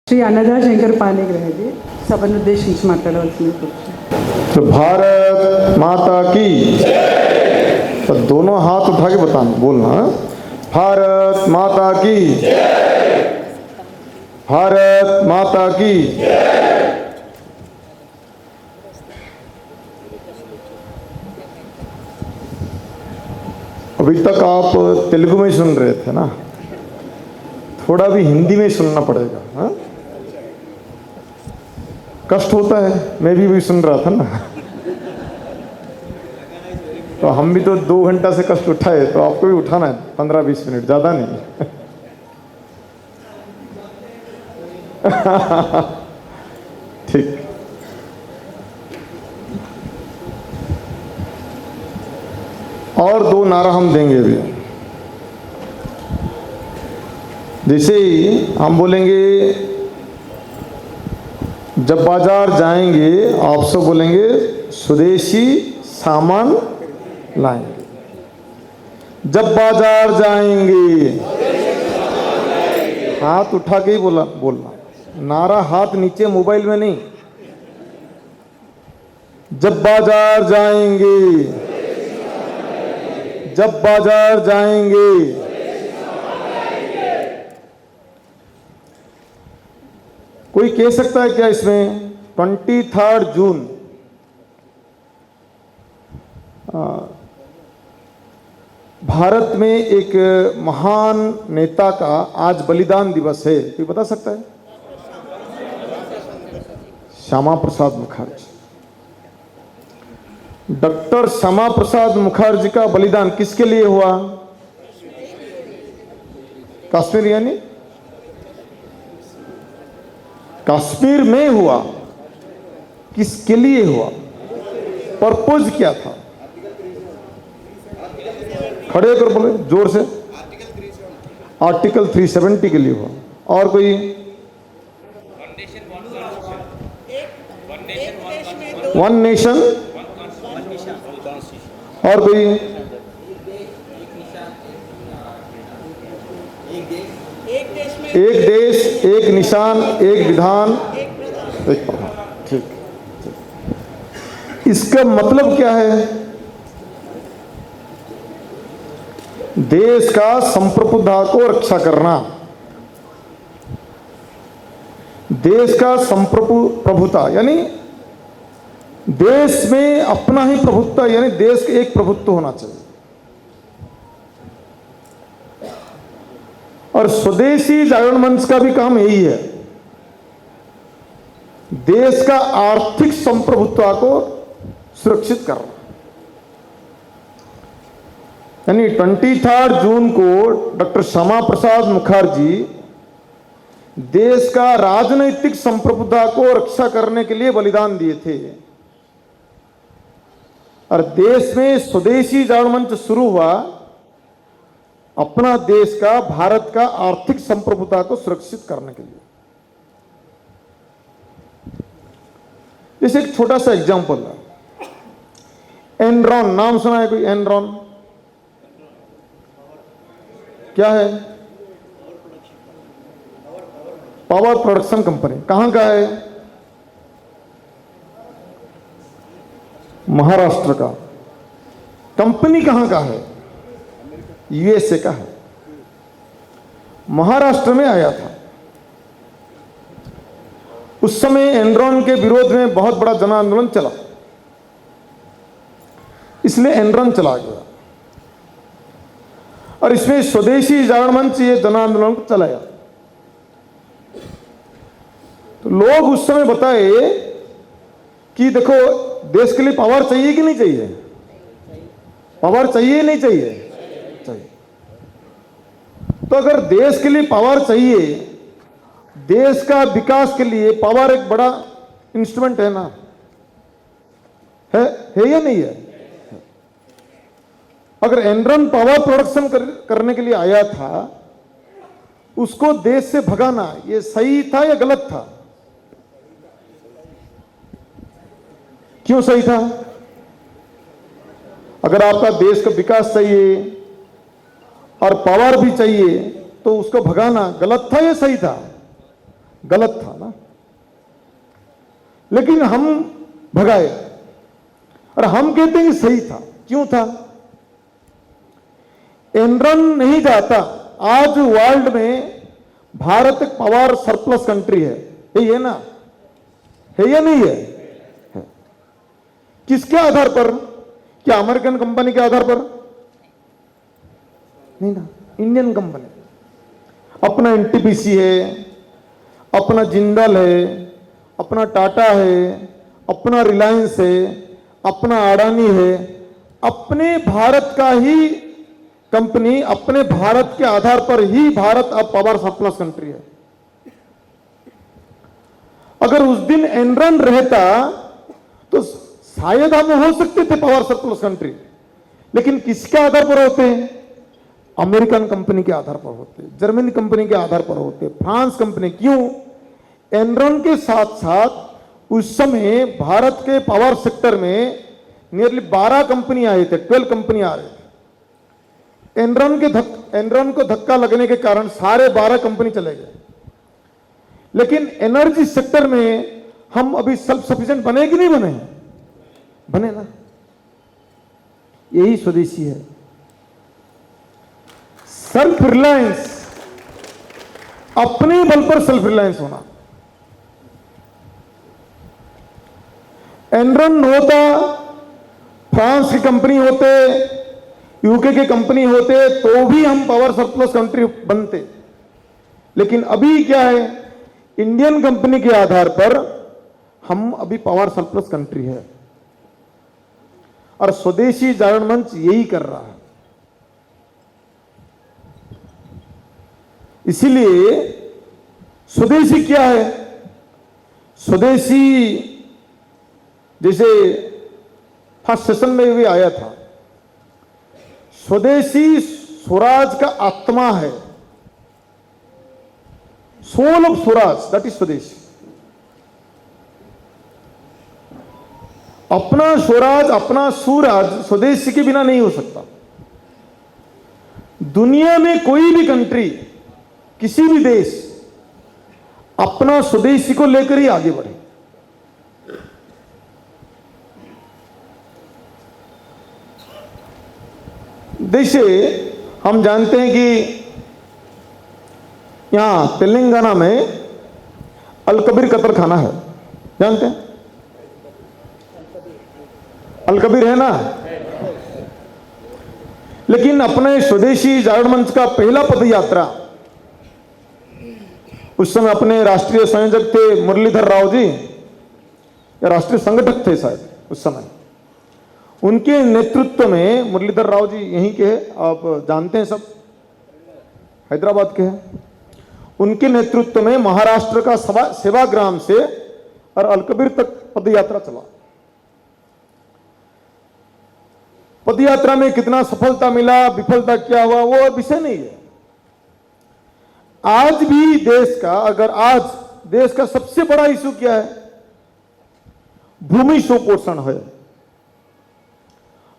శ్రీ అన్నదా శంకర్ పాణిగ్రాహిది సభను ఉద్దేశించి మాట్లాడవలసింది. तो भारत माता की, तो दोनों हाथ उठा के बताना, बोलना भारत माता की, भारत माता की। अभी तक आप तेलुगु में सुन रहे थे ना, थोड़ा भी हिंदी में सुनना पड़ेगा। हाँ? कष्ट होता है, मैं भी सुन रहा था ना, तो हम भी तो 2 घंटा से कष्ट उठाए, तो आपको भी उठाना है 15-20 मिनट, ज़्यादा नहीं। ठीक। और 2 नारा हम देंगे भी। जैसे ही हम बोलेंगे जब बाजार जाएंगे, आप सब बोलेंगे स्वदेशी सामान लाएंगे। जब बाजार जाएंगे, हाथ उठा के ही बोलना, नारा हाथ नीचे, मोबाइल में नहीं। जब बाजार जाएंगे, जब बाजार जाएंगे, कोई कह सकता है क्या इसमें 23 जून भारत में एक महान नेता का आज बलिदान दिवस है, कोई बता सकता है? श्यामा प्रसाद मुखर्जी। डॉक्टर श्यामा प्रसाद मुखर्जी का बलिदान किसके लिए हुआ? कश्मीर, यानी कश्मीर में हुआ। किसके लिए हुआ? पर्पज क्या था? खड़े होकर बोले जोर से। आर्टिकल 370 के लिए हुआ। और कोई? One nation. और कोई? एक देश, एक निशान, एक विधान, एक प्रधान। ठीक। इसका मतलब क्या है? देश का संप्रभुता को रक्षा करना, देश का संप्रभुता यानी देश में अपना ही प्रभुत्व, यानी देश का एक प्रभुत्व होना चाहिए। और स्वदेशी जागरण मंच का भी काम यही है, देश का आर्थिक संप्रभुत्व को सुरक्षित करना। यानी 23 जून को डॉक्टर श्यामा प्रसाद मुखर्जी देश का राजनीतिक संप्रभुता को रक्षा करने के लिए बलिदान दिए थे। और देश में स्वदेशी जागरण मंच शुरू हुआ अपना देश का, भारत का आर्थिक संप्रभुता को सुरक्षित करने के लिए। जैसे एक छोटा सा एग्जांपल है, एनरॉन, नाम सुना है कोई? एनरॉन क्या है? Power production company. कहां का है? महाराष्ट्र का। कंपनी कहां का है? यूएसए का है। महाराष्ट्र में आया था। उस समय एनरॉन के विरोध में बहुत बड़ा जन आंदोलन चला, इसलिए एनरॉन चला गया। और इसमें स्वदेशी जागरण मंच ये जन आंदोलन को चलाया। तो लोग उस समय बताए कि देखो, देश के लिए पावर चाहिए कि नहीं चाहिए? पावर चाहिए नहीं चाहिए? चाहिए। तो अगर देश के लिए पावर चाहिए, देश का विकास के लिए पावर एक बड़ा इंस्ट्रूमेंट है ना, है या नहीं है? अगर एनरॉन पावर प्रोडक्शन करने के लिए आया था, उसको देश से भगाना ये सही था या गलत था? क्यों सही था? अगर आपका देश का विकास चाहिए और पावर भी चाहिए, तो उसको भगाना गलत था या सही था? गलत था ना, लेकिन हम भगाए और हम कहते हैं कि सही था। क्यों था? एनरॉन नहीं जाता, आज वर्ल्ड में भारत एक पावर सरप्लस कंट्री है, यही है ना? है या नहीं है? है। किसके आधार पर? क्या अमेरिकन कंपनी के आधार पर? नहीं ना, इंडियन कंपनी। अपना एनटीपीसी है, अपना जिंदल है, अपना टाटा है, अपना रिलायंस है, अपना अडानी है, अपने भारत का ही कंपनी, अपने भारत के आधार पर ही भारत अब पावर सरप्लस कंट्री है। अगर उस दिन एनरॉन रहता तो शायद हम हो सकते थे पावर सरप्लस कंट्री, लेकिन किसके आधार पर होते हैं? अमेरिकन कंपनी के आधार पर होते, जर्मनी कंपनी के आधार पर होते, फ्रांस कंपनी। क्यों? एनरॉन के साथ साथ उस समय भारत के पावर सेक्टर में नियरली 12 कंपनी आए थे, 12 कंपनी आ रहे थे। एनरॉन को धक्का लगने के कारण सारे 12 कंपनी चले गए। लेकिन एनर्जी सेक्टर में हम अभी सेल्फ सफिशिएंट बने कि नहीं बने? बने ना। यही स्वदेशी है, सेल्फ रिलायंस, अपने बल पर सेल्फ रिलायंस होना। एनरॉन होता, फ्रांस की कंपनी होते, यूके की कंपनी होते, तो भी हम पावर सरप्लस कंट्री बनते। लेकिन अभी क्या है? इंडियन कंपनी के आधार पर हम अभी पावर सरप्लस कंट्री है, और स्वदेशी जागरण मंच यही कर रहा है। इसीलिए स्वदेशी क्या है? स्वदेशी जैसे फर्स्ट सेशन में भी आया था, स्वदेशी स्वराज का आत्मा है, soul of Swaraj, that is Swadeshi. अपना स्वराज, अपना सुराज स्वदेशी के बिना नहीं हो सकता। दुनिया में कोई भी कंट्री, किसी भी देश अपना स्वदेशी को लेकर ही आगे बढ़े। जैसे हम जानते हैं कि यहां तेलंगाना में अल कबीर कतर खाना है, जानते हैं? अल कबीर है ना। लेकिन अपने स्वदेशी जागरण मंच का पहला पद यात्रा, उस समय अपने राष्ट्रीय संयोजक थे मुरलीधर राव जी, या राष्ट्रीय संगठक थे शायद उस समय, उनके नेतृत्व में, मुरलीधर राव जी यहीं के हैं, आप जानते हैं सब, हैदराबाद के हैं। उनके नेतृत्व में महाराष्ट्र का सेवाग्राम से और अलकबीर तक पदयात्रा चला। पदयात्रा में कितना सफलता मिला, विफलता क्या हुआ, वो विषय नहीं है। आज भी देश का, अगर आज देश का सबसे बड़ा इशू क्या है? भूमि शोषण है,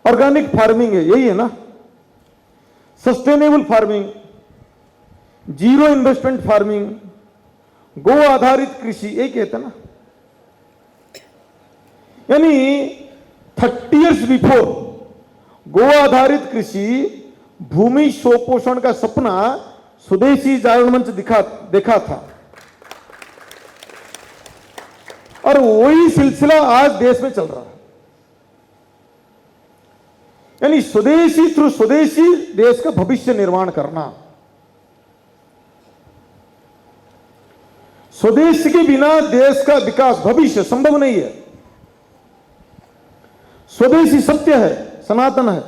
ऑर्गेनिक फार्मिंग है, यही है ना, sustainable farming, zero investment farming, गो आधारित कृषि, यही कहते हैं ना। यानी 30 इयर्स बिफोर गो आधारित कृषि, भूमि शोषण का सपना स्वदेशी जागरण मंच देखा था, और वही सिलसिला आज देश में चल रहा है। यानी स्वदेशी थ्रू स्वदेशी देश का भविष्य निर्माण करना। स्वदेश के बिना देश का विकास, भविष्य संभव नहीं है। स्वदेशी सत्य है, सनातन है।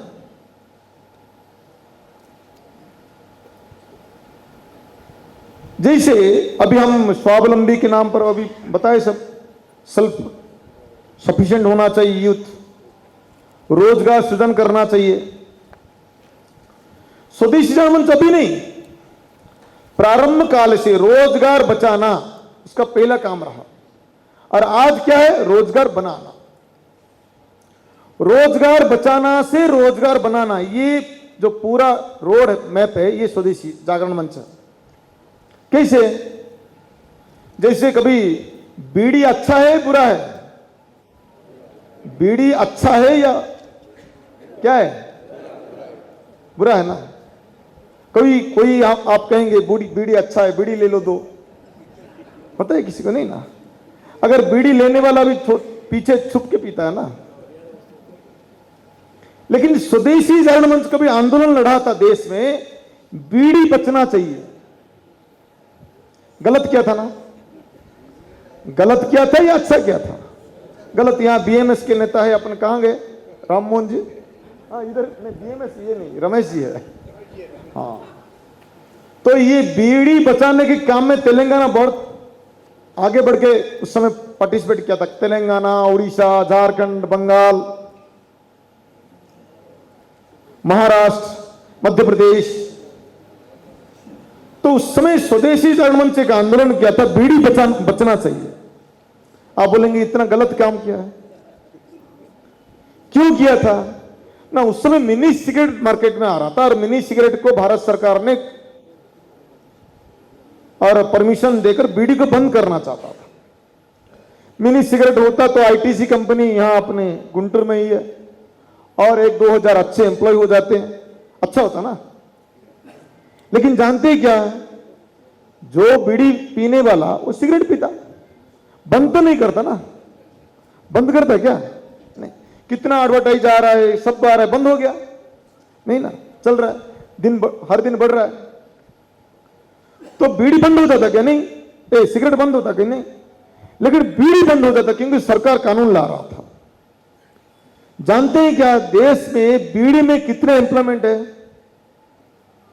जैसे अभी हम स्वावलंबी के नाम पर अभी बताए सब, सेल्फ सफिशिएंट होना चाहिए, यूथ रोजगार सृजन करना चाहिए। स्वदेशी जागरण मंच अभी नहीं, प्रारंभ काल से रोजगार बचाना उसका पहला काम रहा, और आज क्या है? रोजगार बनाना। रोजगार बचाना से रोजगार बनाना, ये जो पूरा रोड मैप है, ये स्वदेशी जागरण मंच है। कैसे? जैसे कभी बीड़ी अच्छा है बुरा है? बीड़ी अच्छा है या क्या है? बुरा है ना। कभी कोई आप कहेंगे बीड़ी अच्छा है, बीड़ी ले लो दो, पता है किसी को? नहीं ना। अगर बीड़ी लेने वाला भी पीछे छुप के पीता है ना। लेकिन स्वदेशी जागरण मंच कभी आंदोलन लड़ा था देश में, बीड़ी बचना चाहिए। गलत किया था ना? गलत किया था या अच्छा किया था? गलत। यहां बीएमएस के नेता है अपन, कहां गए? राम मोहन जी। हाँ इधर नहीं, बीएमएस ये नहीं, रमेश जी है। हाँ, तो ये बीड़ी बचाने के काम में तेलंगाना बहुत आगे बढ़ के उस समय पार्टिसिपेट किया था। तेलंगाना, उड़ीसा, झारखंड, बंगाल, महाराष्ट्र, मध्य प्रदेश। तो उस समय स्वदेशी जागरण मंच का आंदोलन किया था, बीड़ी बचना चाहिए। आप बोलेंगे इतना गलत काम किया है, क्यों किया था ना? उस समय मिनी सिगरेट मार्केट में आ रहा था और मिनी सिगरेट को भारत सरकार ने और परमिशन देकर बीड़ी को बंद करना चाहता था। मिनी सिगरेट होता तो आईटीसी कंपनी यहां अपने गुंटूर में ही है और 1-2 हजार अच्छे एम्प्लॉय हो जाते हैं, अच्छा होता ना। लेकिन जानते हैं क्या, जो बीड़ी पीने वाला वो सिगरेट पीता, बंद तो नहीं करता ना। बंद करता क्या? नहीं। कितना एडवर्टाइज आ रहा है, सब आ रहा है, बंद हो गया नहीं ना, चल रहा है, हर दिन बढ़ रहा है। तो बीड़ी बंद हो जाता क्या? नहीं। सिगरेट बंद होता क्या? नहीं। लेकिन बीड़ी बंद हो जाता क्योंकि सरकार कानून ला रहा था। जानते हैं क्या, देश में बीड़ी में कितने एम्प्लॉयमेंट है?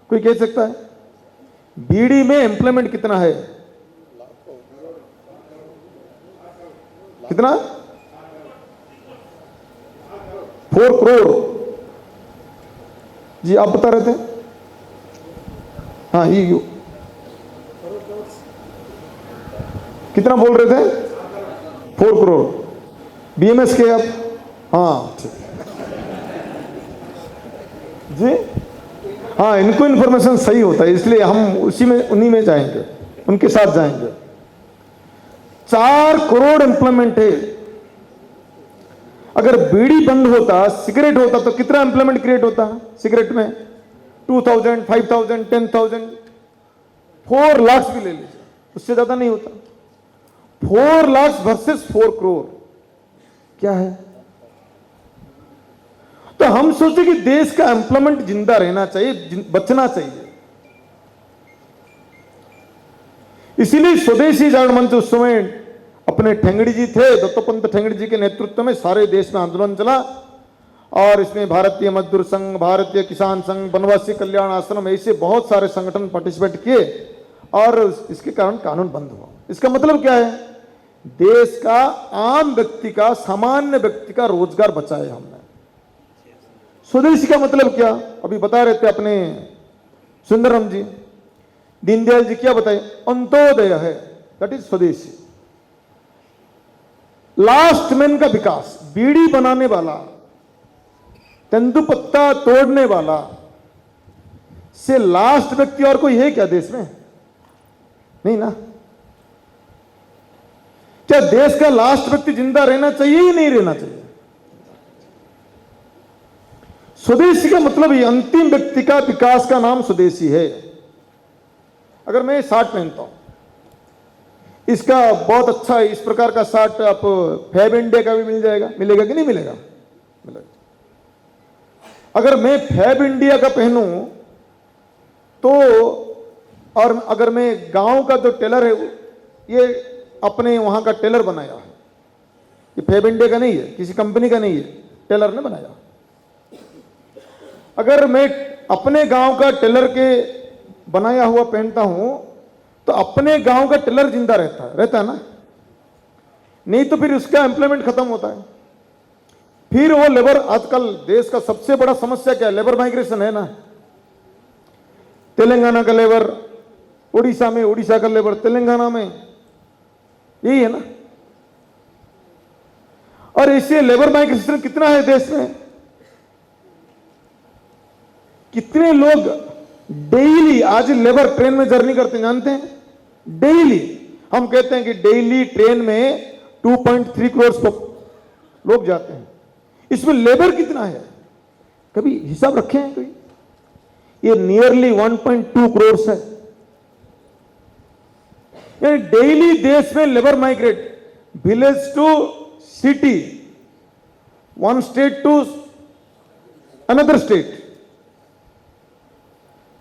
कोई कह सकता है? बीड़ी में एम्प्लॉयमेंट कितना है? कितना? 4 करोड़। जी आप बता रहे थे? हाँ ये कितना बोल रहे थे? 4 करोड़ बीएमएस के आप? हाँ ठीक जी। हाँ, इनको इन्फॉर्मेशन सही होता है, इसलिए हम उन्हीं में जाएंगे, उनके साथ जाएंगे। 4 करोड़ एम्प्लॉयमेंट है। अगर बीड़ी बंद होता, सिगरेट होता तो कितना एम्प्लॉयमेंट क्रिएट होता? सिगरेट में 2000, 5000, 10,000, 4 लाख भी ले लीजिए, उससे ज्यादा नहीं होता। 4 लाख वर्सेस 4 करोड़ क्या है? तो हम सोचे कि देश का एम्प्लॉयमेंट जिंदा रहना चाहिए, बचना चाहिए। इसीलिए स्वदेशी जागरण मंच उस समय अपने ठेंगड़ी जी थे, दत्तोपंत ठेंगड़ी जी के नेतृत्व में सारे देश में आंदोलन चला और इसमें भारतीय मजदूर संघ, भारतीय किसान संघ, वनवासी कल्याण आश्रम, ऐसे बहुत सारे संगठन पार्टिसिपेट किए और इसके कारण कानून बंद हुआ। इसका मतलब क्या है? देश का आम व्यक्ति का, सामान्य व्यक्ति का रोजगार बचाया हमने। स्वदेशी का मतलब क्या? अभी बता रहे थे अपने सुंदरम जी, दीनदयाल जी क्या बताए? अंत्योदय है, दैट इज स्वदेशी। लास्ट मैन का विकास। बीड़ी बनाने वाला, तेंदुपत्ता तोड़ने वाला से लास्ट व्यक्ति और कोई है क्या देश में? नहीं ना। क्या देश का लास्ट व्यक्ति जिंदा रहना चाहिए या नहीं रहना चाहिए? स्वदेशी का मतलब ही अंतिम व्यक्ति का विकास का नाम स्वदेशी है। अगर मैं शर्ट पहनता हूं, इसका बहुत अच्छा है, इस प्रकार का शर्ट आप फैब इंडिया का भी मिल जाएगा, मिलेगा कि नहीं मिलेगा? मिलेगा। अगर मैं फैब इंडिया का पहनूं तो, और अगर मैं गांव का जो टेलर है, ये अपने वहां का टेलर बनाया है, ये फैब इंडिया का नहीं है, किसी कंपनी का नहीं है, टेलर ने बनाया। अगर मैं अपने गांव का टेलर के बनाया हुआ पहनता हूं तो अपने गांव का टेलर जिंदा रहता है ना, नहीं तो फिर उसका एम्प्लॉयमेंट खत्म होता है। फिर वो लेबर, आजकल देश का सबसे बड़ा समस्या क्या है? लेबर माइग्रेशन है ना। तेलंगाना का लेबर उड़ीसा में, उड़ीसा का लेबर तेलंगाना में, यही है ना। और इससे लेबर माइग्रेशन कितना है देश में? कितने लोग डेली आज लेबर ट्रेन में जर्नी करते हैं जानते हैं? डेली हम कहते हैं कि डेली ट्रेन में 2.3 करोड़ लोग जाते हैं, इसमें लेबर कितना है, कभी हिसाब रखे हैं कोई? ये नियरली 1.2 करोड़ है। यानी डेली देश में labour migrate, village to city, one state to another state,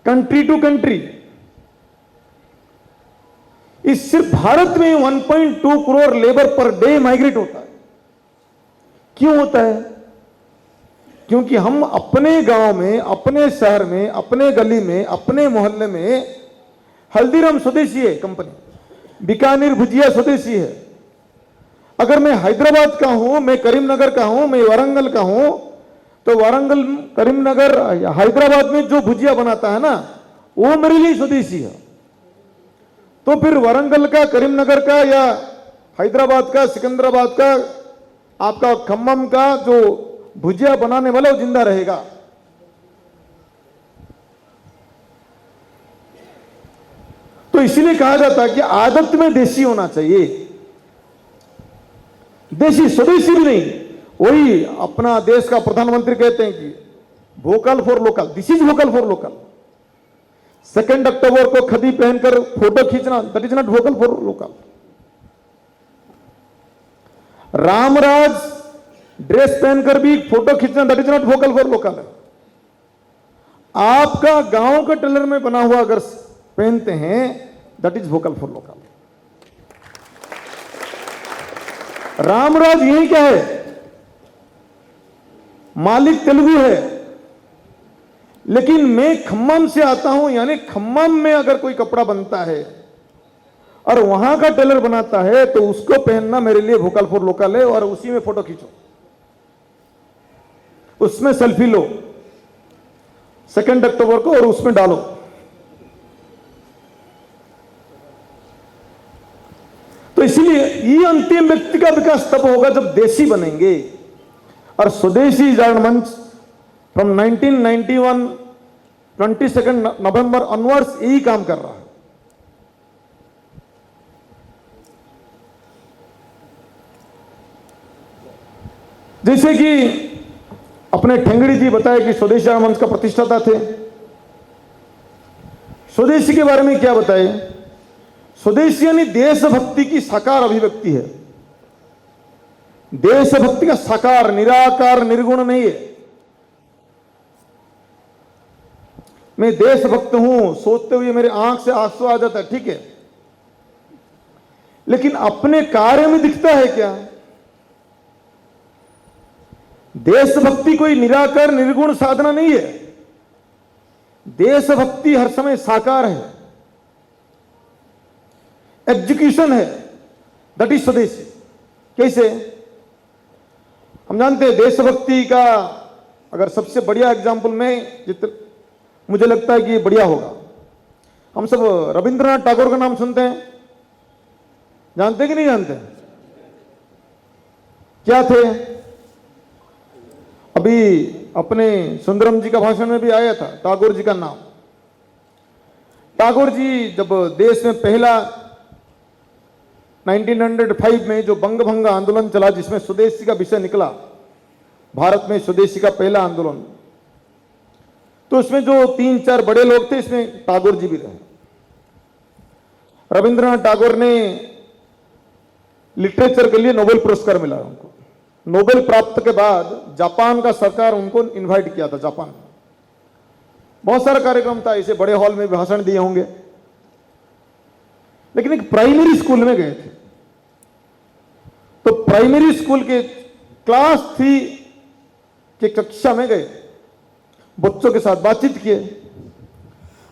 country to country. इस सिर्फ भारत में 1.2 crore labour per day migrate होता है। क्यों होता है? क्योंकि हम अपने गांव में, अपने शहर में, अपने गली में, अपने मोहल्ले में, हल्दीराम स्वदेशी है कंपनी, बीकानेर भुजिया स्वदेशी है। अगर मैं हैदराबाद का हूं, मैं करीमनगर का हूं, मैं वारंगल का हूं, तो वारंगल, करीमनगर, हैदराबाद में जो भुजिया बनाता है ना, वो मेरे लिए स्वदेशी है। तो फिर वारंगल का, करीमनगर का, या हैदराबाद का, सिकंदराबाद का, आपका खम्मम का जो भुजिया बनाने वाला वो जिंदा रहेगा। तो इसीलिए कहा जाता है कि आदत में देशी होना चाहिए। देशी, स्वदेशी भी नहीं। वही अपना देश का प्रधानमंत्री कहते हैं कि vocal for local, this is vocal for local. 2 अक्टूबर को खदी पहनकर फोटो खींचना, that is not vocal for local. Ramraj dress पहनकर भी फोटो खींचना, that is not vocal for local है। आपका गांव का टेलर में बना हुआ अगर पहनते हैं, that is vocal for local. Ramraj यही क्या है? मालिक तेलुगु है, लेकिन मैं खम्मम से आता हूं, यानी खम्मम में अगर कोई कपड़ा बनता है और वहां का टेलर बनाता है, तो उसको पहनना मेरे लिए वोकल फॉर लोकल है। और उसी में फोटो खींचो, उसमें सेल्फी लो 2 अक्टूबर को और उसमें डालो। तो इसीलिए ये अंतिम व्यक्ति का विकास तब होगा जब देशी बनेंगे। और स्वदेशी जागरण मंच फ्रॉम 1991 22 नवंबर ऑनवर्ड्स यही काम कर रहा है। जैसे कि अपने ठेंगड़ी जी बताए कि स्वदेशी जागरण मंच का प्रतिष्ठाता थे। स्वदेशी के बारे में क्या बताए? स्वदेशी यानी देशभक्ति की साकार अभिव्यक्ति है। देशभक्ति का साकार, निराकार, निर्गुण नहीं है। मैं देशभक्त हूं सोचते हुए मेरे आंख से आंसू आ जाता है, ठीक है, लेकिन अपने कार्य में दिखता है क्या? देशभक्ति कोई निराकार निर्गुण साधना नहीं है। देशभक्ति हर समय साकार है, एग्जीक्यूशन है, दैट इज स्वदेशी। कैसे? हम जानते हैं देशभक्ति का अगर सबसे बढ़िया एग्जाम्पल में मुझे लगता है कि ये बढ़िया होगा। हम सब रविंद्रनाथ टैगोर का नाम सुनते हैं, जानते कि नहीं जानते? क्या थे? अभी अपने सुंदरम जी का भाषण में भी आया था टैगोर जी का नाम। टैगोर जी जब देश में पहला 1905 में जो बंग भंग आंदोलन चला, जिसमें स्वदेशी का विषय निकला, भारत में स्वदेशी का पहला आंदोलन, तो उसमें जो 3-4 बड़े लोग थे, इसमें टैगोर जी भी रहे। रविंद्रनाथ टैगोर ने लिटरेचर के लिए नोबेल पुरस्कार मिला उनको। नोबेल प्राप्त के बाद जापान का सरकार उनको इनवाइट किया था। जापान में बहुत सारा कार्यक्रम था, इसे बड़े हॉल में भाषण दिए होंगे, लेकिन एक प्राइमरी स्कूल में गए थे। तो प्राइमरी स्कूल के क्लास 3 के कक्षा में गए, बच्चों के साथ बातचीत किए।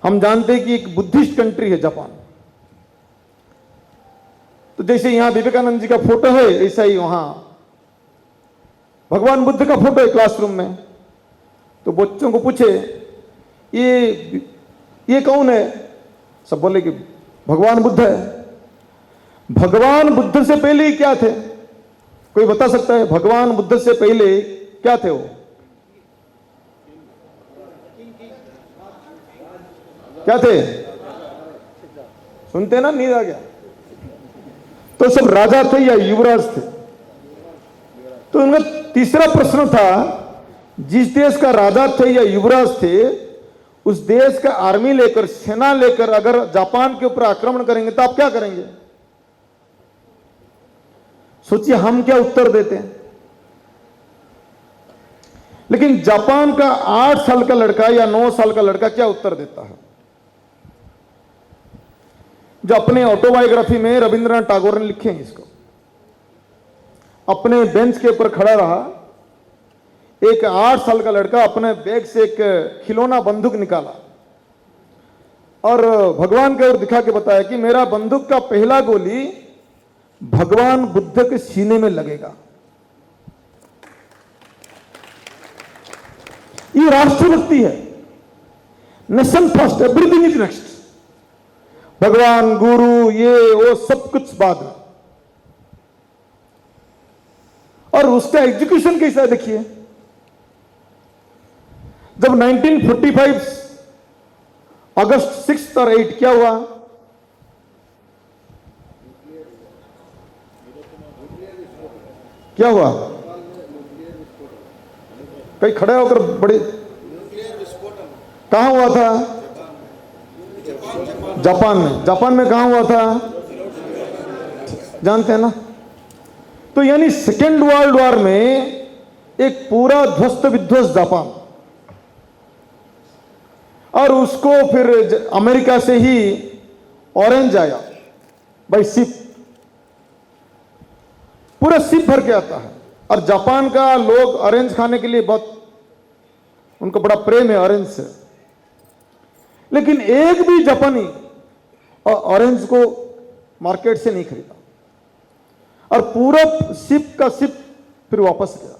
हम जानते हैं कि एक बुद्धिस्ट कंट्री है जापान। तो जैसे यहां विवेकानंद जी का फोटो है, ऐसा ही वहां भगवान बुद्ध का फोटो है क्लासरूम में। तो बच्चों को पूछे ये कौन है? सब बोले कि भगवान बुद्ध है। भगवान बुद्ध से पहले क्या थे? कोई बता सकता है भगवान बुद्ध से पहले क्या थे? वो क्या थे? सुनते ना, नींद आ गया। तो सब राजा थे या युवराज थे? तो उनका तीसरा प्रश्न था, जिस देश का राजा थे या युवराज थे, उस देश का आर्मी लेकर, सेना लेकर अगर जापान के ऊपर आक्रमण करेंगे तो आप क्या करेंगे? सोचिए हम क्या उत्तर देते हैं। लेकिन जापान का 8 साल का लड़का या 9 साल का लड़का क्या उत्तर देता है? जो अपने ऑटोबायोग्राफी में रविंद्रनाथ टैगोर ने लिखे हैं इसको, अपने बेंच के ऊपर खड़ा रहा, एक 8 साल का लड़का अपने बैग से एक खिलौना बंदूक निकाला और भगवान की ओर दिखा के बताया कि मेरा बंदूक का पहला गोली भगवान बुद्ध के सीने में लगेगा। ये राष्ट्रभक्ति है। Nation first, everything is next. भगवान, गुरु, ये वो सब कुछ बाद में। और उसका एग्जीक्यूशन कैसा है देखिए। जब 1945 अगस्त 6 और 8 क्या हुआ? क्या हुआ? कहीं खड़े होकर बड़े, कहां हुआ था? जापान में। जापान में कहां हुआ था? जानते हैं ना? तो यानी सेकेंड वर्ल्ड वॉर में एक पूरा ध्वस्त विध्वस्त जापान, और उसको फिर अमेरिका से ही ऑरेंज आया बाई शिप, पूरा शिप भर के आता है। और जापान का लोग ऑरेंज खाने के लिए बहुत, उनको बड़ा प्रेम है ऑरेंज से। लेकिन एक भी जापानी ऑरेंज को मार्केट से नहीं खरीदा, और पूरा शिप का शिप फिर वापस गया।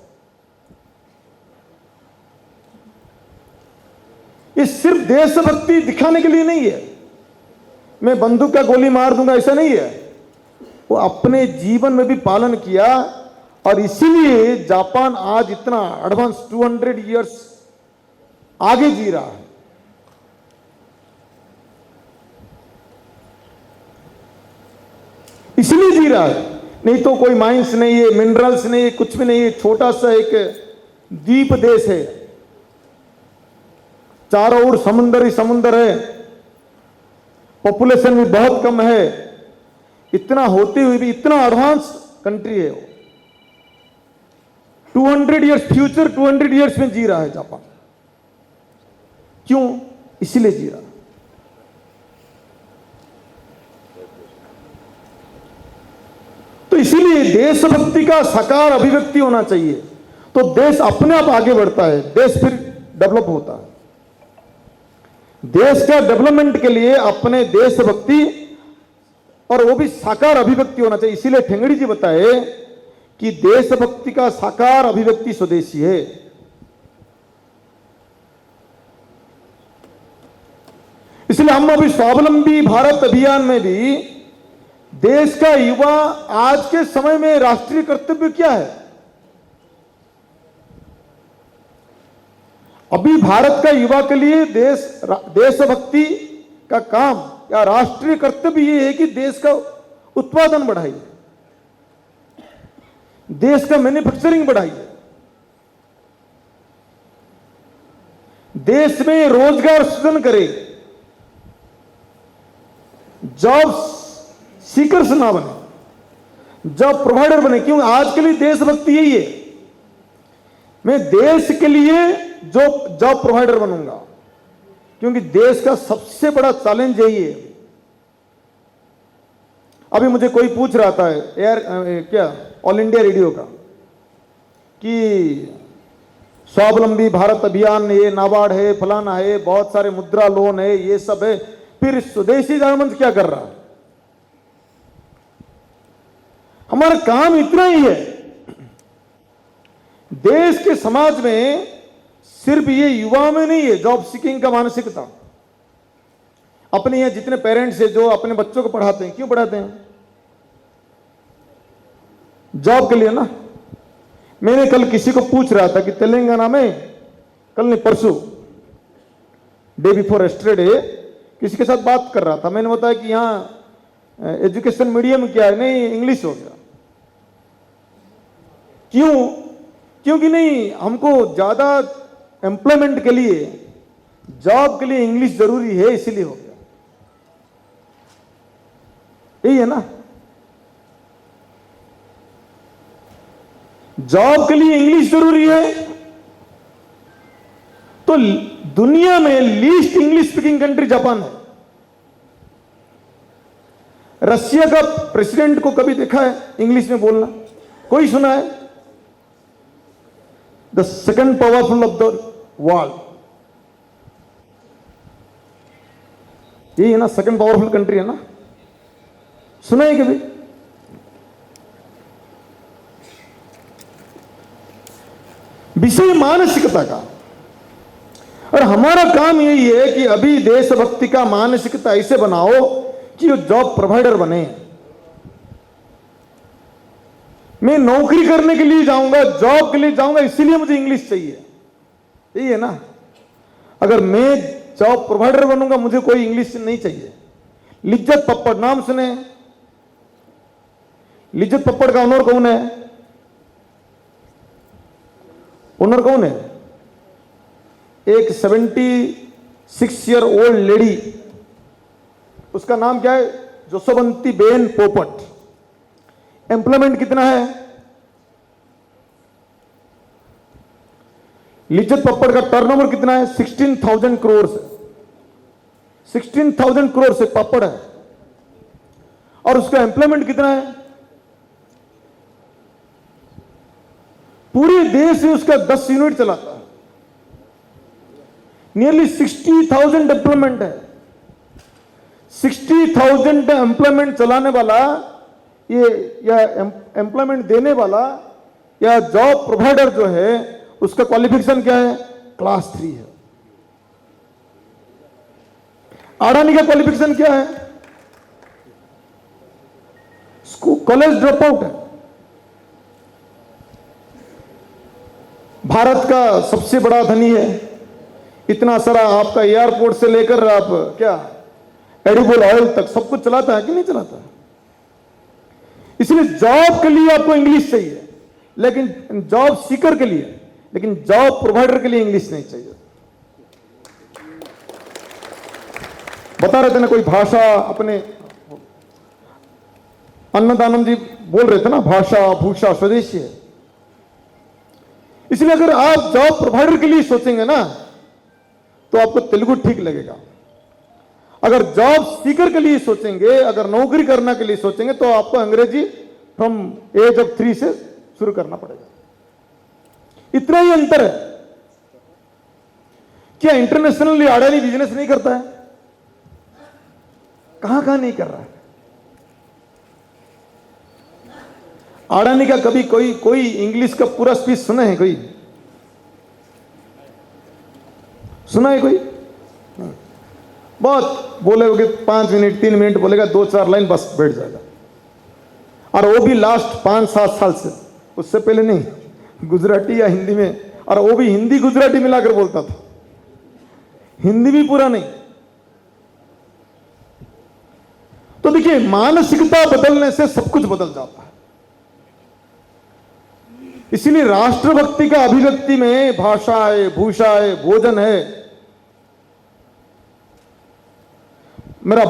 ये सिर्फ देशभक्ति दिखाने के लिए नहीं है, मैं बंदूक का गोली मार दूंगा ऐसा नहीं है। वो अपने जीवन में भी पालन किया, और इसीलिए जापान आज इतना एडवांस 200 इयर्स आगे जी रहा है। इसलिए जी रहा है, नहीं तो कोई माइंस नहीं है, मिनरल्स नहीं है, कुछ भी नहीं है। छोटा सा एक द्वीप देश है, चारों ओर समुंदर ही समुंदर है, पॉपुलेशन भी बहुत कम है। इतना होते हुए भी इतना एडवांस कंट्री है वो। 200 इयर्स फ्यूचर, 200 इयर्स में जी रहा है जापान। क्यों? इसीलिए जी रहा है। तो इसीलिए देशभक्ति का साकार अभिव्यक्ति होना चाहिए, तो देश अपने आप आगे बढ़ता है, देश फिर डेवलप होता है। देश का डेवलपमेंट के लिए अपने देशभक्ति, और वो भी साकार अभिव्यक्ति होना चाहिए। इसीलिए ठेंगड़ी जी बताए कि देशभक्ति का साकार अभिव्यक्ति स्वदेशी है। इसलिए हम अभी स्वावलंबी भारत अभियान में भी देश का युवा आज के समय में राष्ट्रीय कर्तव्य क्या है? अभी भारत का युवा के लिए देशभक्ति का काम या राष्ट्रीय कर्तव्य ये है कि देश का उत्पादन बढ़ाइए, देश का मैन्युफैक्चरिंग बढ़ाइए, देश में रोजगार सृजन करें, जॉब सीकर्स ना बने, जॉब प्रोवाइडर बने। क्यों? आज के लिए देशभक्ति यही है, मैं देश के लिए जॉब प्रोवाइडर बनूंगा, क्योंकि देश का सबसे बड़ा चैलेंज यही है। अभी मुझे कोई पूछ रहा था क्या ऑल इंडिया रेडियो का कि स्वावलंबी भारत अभियान, ये नाबार्ड है, फलाना है, बहुत सारे मुद्रा लोन है, ये सब है, फिर स्वदेशी मंच क्या कर रहा है? हमारा काम इतना ही है, देश के समाज में सिर्फ ये युवा में नहीं है जॉब सीकिंग का मानसिकता। अपने यहां जितने पेरेंट्स है जो अपने बच्चों को पढ़ाते हैं, क्यों पढ़ाते हैं? जॉब के लिए ना। मैंने कल किसी को पूछ रहा था कि तेलंगाना में, कल नहीं परसों, डे बिफोर यस्टरडे, किसी के साथ बात कर रहा था। मैंने बताया कि यहां एजुकेशन मीडियम क्या है, नहीं इंग्लिश हो गया। क्यों? क्योंकि नहीं, हमको ज्यादा एम्प्लॉयमेंट के लिए, जॉब के लिए इंग्लिश जरूरी है, इसीलिए हो गया। यही है ना, जॉब के लिए इंग्लिश जरूरी है। तो दुनिया में least English speaking country Japan है। रशिया का प्रेसिडेंट को कभी देखा है इंग्लिश में बोलना? कोई सुना है? The second powerful of the world, यही है ना, सेकंड पावरफुल कंट्री है ना, सुना है कभी? विषय मानसिकता का। और हमारा काम यही है कि अभी देशभक्ति का मानसिकता ऐसे बनाओ कि वो जॉब प्रोवाइडर बने। मैं नौकरी करने के लिए जाऊंगा, जॉब के लिए जाऊंगा, इसीलिए मुझे इंग्लिश चाहिए, यही है ना। अगर मैं जॉब प्रोवाइडर बनूंगा, मुझे कोई इंग्लिश नहीं चाहिए। लिज्जत पप्पड़ नाम सुने? लिज्जत पप्पड़ का ओनर कौन है? ओनर कौन है? एक 76 ईयर ओल्ड लेडी, उसका नाम क्या है? जोसवंती बेन पोपट। एम्प्लॉयमेंट कितना है? लिज्जत पप्पड़ का टर्नओवर कितना है? 16,000 करोड़ से, 16,000 करोड़ से पप्पड़ है। और उसका एम्प्लॉयमेंट कितना है? पूरे देश में उसका 10 यूनिट चलाता है। नियरली 60,000 एम्प्लॉयमेंट है। 60,000 एम्प्लॉयमेंट चलाने वाला ये, या एम्प्लॉयमेंट देने वाला या जॉब प्रोवाइडर जो है, उसका क्वालिफिकेशन क्या है? क्लास 3 है। अडानी का क्वालिफिकेशन क्या है? कॉलेज ड्रॉप आउट है। भारत का सबसे बड़ा धनी है, इतना सारा आपका एयरपोर्ट से लेकर आप क्या एडिबल ऑयल तक सब कुछ चलाता है कि नहीं चलाता? इसलिए जॉब के लिए आपको इंग्लिश चाहिए, लेकिन जॉब सीकर के लिए, लेकिन जॉब प्रोवाइडर के लिए इंग्लिश नहीं चाहिए। बता रहे थे ना, कोई भाषा अपने अन्नदानंद जी बोल रहे थे ना, भाषा भूषा स्वदेशी है। इसलिए अगर आप जॉब प्रोवाइडर के लिए सोचेंगे ना, तो आपको तेलुगु ठीक लगेगा। अगर जॉब सीकर के लिए सोचेंगे, अगर नौकरी करने के लिए सोचेंगे, तो आपको अंग्रेजी फ्रॉम एज ऑफ 3 से शुरू करना पड़ेगा। इतना ही अंतर है। क्या इंटरनेशनली अडानी बिजनेस नहीं करता है? कहां कहां नहीं कर रहा है? अडानी का कभी कोई इंग्लिश का पूरा स्पीच सुना है? कोई सुना है? कोई बहुत बोलेगे 5 मिनट 3 मिनट बोलेगा, 2-4 लाइन बस बैठ जाएगा। और वो भी लास्ट 5-7 साल से, उससे पहले नहीं, गुजराती या हिंदी में, और वो भी हिंदी गुजराती मिलाकर बोलता था, हिंदी भी पूरा नहीं। तो देखिए, मानसिकता बदलने से सब कुछ बदल जाता है। इसीलिए राष्ट्रभक्ति का अभिव्यक्ति में भाषा है, भूषा है, भोजन है, मेरा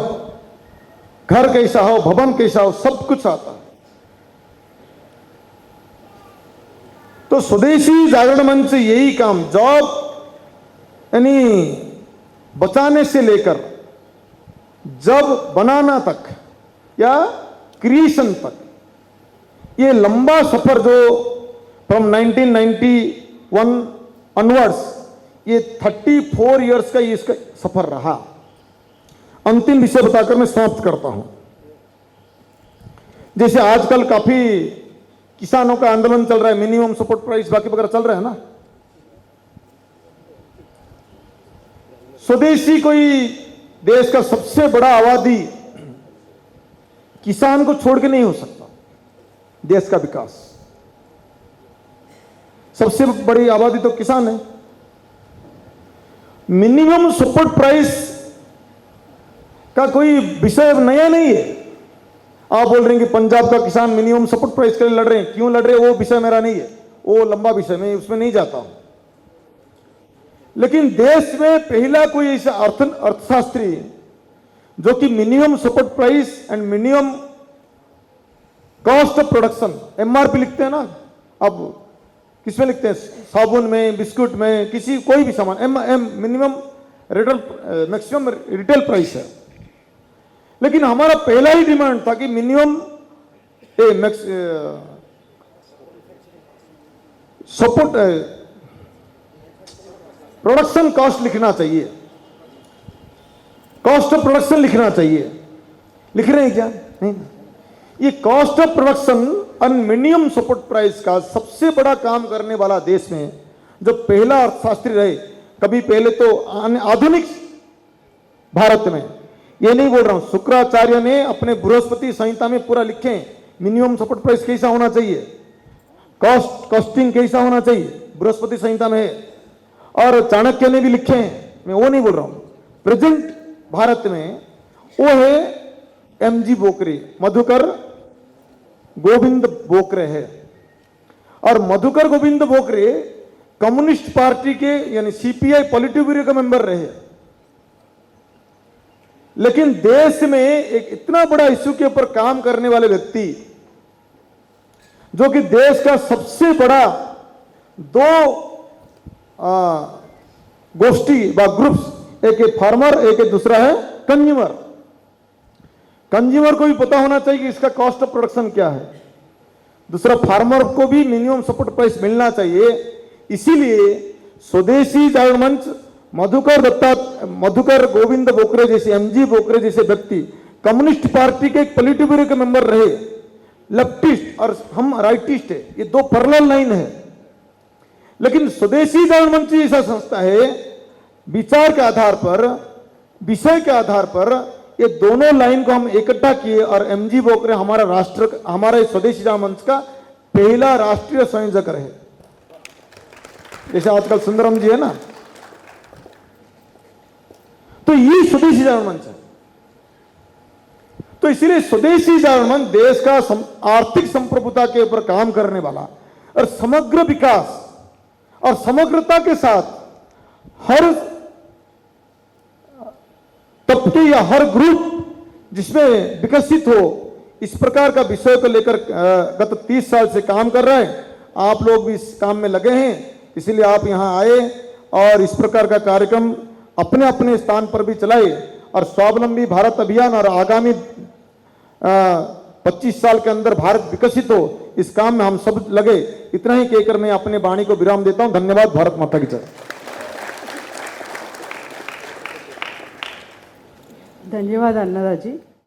घर कैसा हो, भवन कैसा हो, सब कुछ आता है। तो स्वदेशी जागरण मंच से यही काम, जॉब यानी बचाने से लेकर जब बनाना तक या क्रिएशन तक, ये लंबा सफर जो फ्रॉम 1991 ऑनवर्ड्स, ये 34 इयर्स का ये इसका सफर रहा। अंतिम विषय बताकर मैं समाप्त करता हूं। जैसे आजकल काफी किसानों का आंदोलन चल रहा है, मिनिमम सपोर्ट प्राइस बाकी वगैरह चल रहा है ना। स्वदेशी कोई देश का सबसे बड़ा आबादी किसान को छोड़ के नहीं हो सकता। देश का विकास, सबसे बड़ी आबादी तो किसान है। मिनिमम सपोर्ट प्राइस का कोई विषय नया नहीं है। आप बोल रहे हैं कि पंजाब का किसान मिनिमम सपोर्ट प्राइस के लिए लड़ रहे हैं, क्यों लड़ रहे हैं वो विषय मेरा नहीं है, वो लंबा विषय, मैं उसमें नहीं जाता हूं। लेकिन देश में पहला कोई ऐसा अर्थशास्त्री जो कि minimum support price and minimum cost of production MRP लिखते हैं ना, अब किसमें लिखते हैं, साबुन में, बिस्कुट में, किसी कोई भी सामान M minimum retail maximum retail price है। लेकिन हमारा पहला ही डिमांड था कि मिनिमम सपोर्ट प्रोडक्शन कॉस्ट लिखना चाहिए, कॉस्ट ऑफ प्रोडक्शन लिखना चाहिए। लिख रहे हैं क्या? नहीं। ये कॉस्ट ऑफ प्रोडक्शन और मिनिमम सपोर्ट प्राइस का सबसे बड़ा काम करने वाला देश में जो पहला अर्थशास्त्री रहे, कभी पहले तो आधुनिक भारत में, ये नहीं बोल रहा हूं, शुक्राचार्य ने अपने बृहस्पति संहिता में पूरा लिखे मिनिमम सपोर्ट प्राइस कैसा होना चाहिए, कॉस्टिंग कैसा होना चाहिए, बृहस्पति संहिता में है। और चाणक्य ने भी लिखे हैं, मैं वो नहीं बोल रहा हूं। प्रेजेंट भारत में वो है एमजी बोकरे, मधुकर गोविंद बोकरे है। और मधुकर गोविंद बोकरे कम्युनिस्ट पार्टी के यानी सीपीआई पॉलिटिक ब्यूरो का मेंबर रहे। लेकिन देश में एक इतना बड़ा इश्यू के ऊपर काम करने वाले व्यक्ति, जो कि देश का सबसे बड़ा दो गोष्ठी व ग्रुप्स, एक है फार्मर, एक है दूसरा है कंज्यूमर। कंज्यूमर को भी पता होना चाहिए कि इसका कॉस्ट ऑफ प्रोडक्शन क्या है, दूसरा फार्मर को भी मिनिमम सपोर्ट प्राइस मिलना चाहिए। इसीलिए स्वदेशी जागरण मंच, मधुकर गोविंद बोकरे जैसे, एमजी बोकरे जैसे व्यक्ति कम्युनिस्ट पार्टी के एक पॉलिटिक ब्यूरो के मेंबर रहे, लेफ्टिस्ट और हम राइटिस्ट है, ये दो पैरेलल लाइन है। लेकिन स्वदेशी जागरण मंच ऐसा संस्था है, विचार के आधार पर, विषय के आधार पर ये दोनों लाइन को हम इकट्ठा किए और एमजी बोकरे हमारा स्वदेशी जागरण मंच का पहला राष्ट्रीय संयोजक रहे। जैसे आजकल सुंदरम जी है ना, तो ये स्वदेशी जागरण मंच है। तो इसीलिए स्वदेशी जागरण मंच देश का आर्थिक संप्रभुता के ऊपर काम करने वाला और समग्र विकास और समग्रता के साथ हर तबके या हर ग्रुप जिसमें विकसित हो, इस प्रकार का विषय को लेकर गत 30 साल से काम कर रहे हैं। आप लोग भी इस काम में लगे हैं, इसीलिए आप यहां आए और इस प्रकार का कार्यक्रम अपने अपने स्थान पर भी चलाए। और स्वावलंबी भारत अभियान और आगामी 25 साल के अंदर भारत विकसित हो, इस काम में हम सब लगे। इतना ही कहकर मैं अपने वाणी को विराम देता हूं। धन्यवाद। भारत माता की जय। धन्यवाद अन्नदाजी।